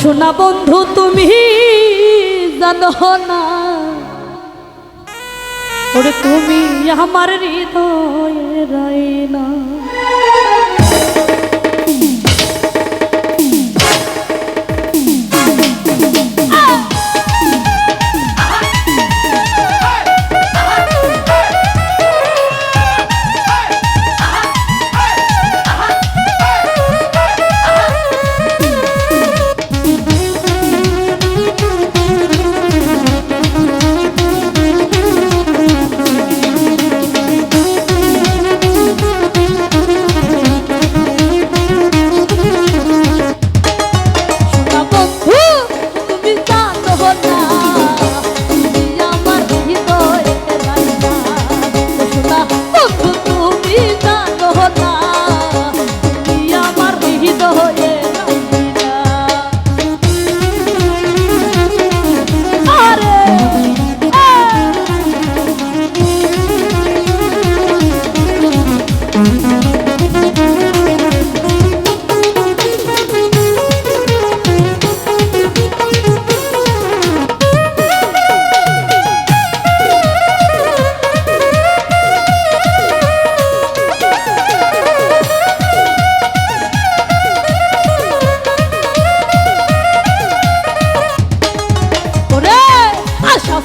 সোনা বন্ধু তুমি জানো না, ওরে তুমি আমার হৃদয়ের আয়না।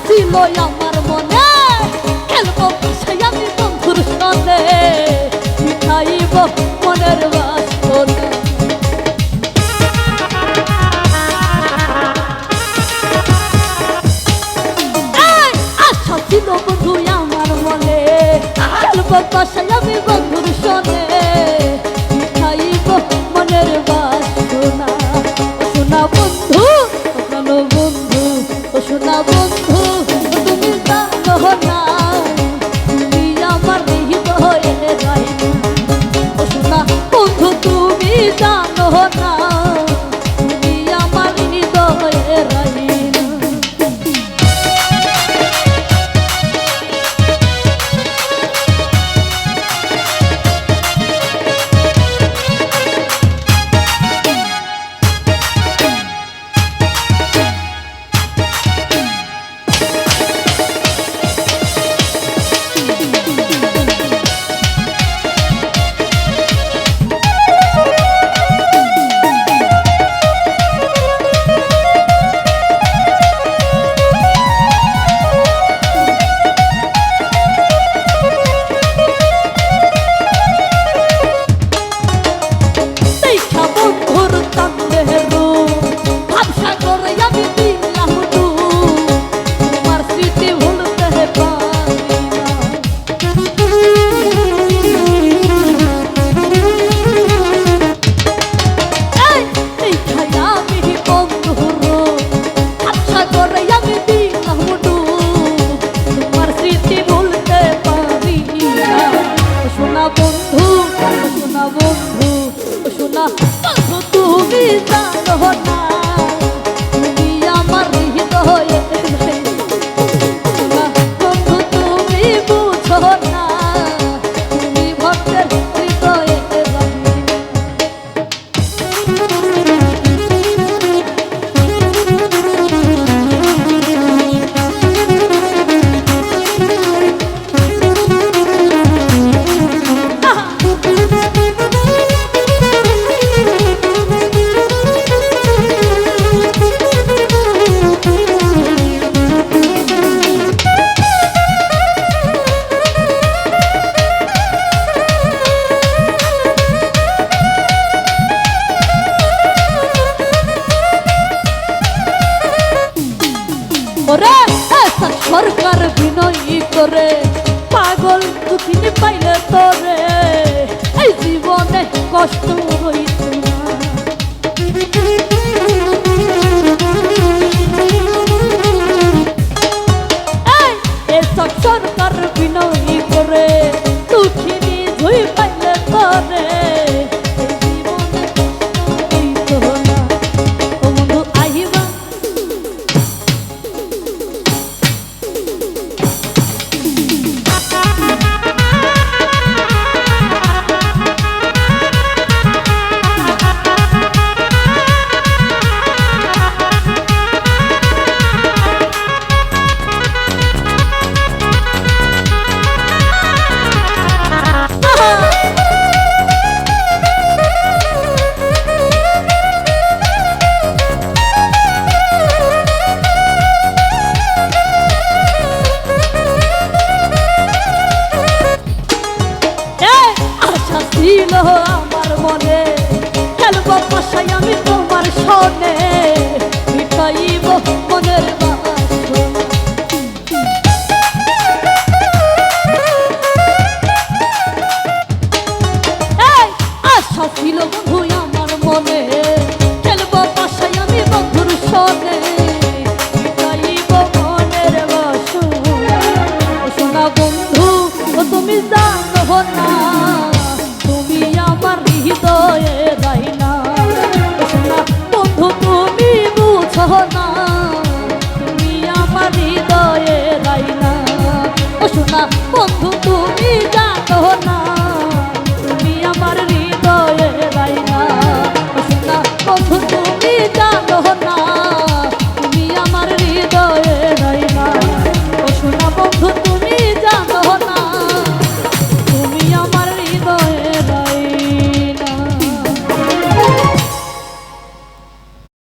ছিল আমার মনে খেলবো পাশাই আমি বন্ধুর সাথে মিঠাইব মনের বাসনা। আশা ছিল বন্ধু আমার মনে খেলবো পাশাই আমি বন্ধুর সাথে মিঠাইব মনের বাসনা। সোনা বন্ধু ভালো বন্ধু, ও সোনা বন্ধু তুমি জানো না, তুমি আমার হৃদয়ের আয়না। ও সোনা বন্ধু তুমি জানো না, তুমি আমার হৃদয়ের আয়না। তুমি জানো না, তুমি আমার হৃদয়ে বন্ধু তুমি বুঝো না, তুমি ভক্তের হৃদয়ে সরকার বিনয়ী করে পাগল দুঃখিনী পাইলে তোরে এই জীবনে কষ্ট রইছে না। সরকার বিনয়ী করে দুঃখিনী ধুই পাইলে তোরে আমার মনে, খেলবো বাসায় আমি তোমার সনে, মিটাইব মনের বাসনা। এই আশা ছিল বন্ধু আমার মনে, খেলবো বাসায় আমি বন্ধুর সনে, মিটাইব মনের বাসনা। শোনা বন্ধু ও তুমি জানো না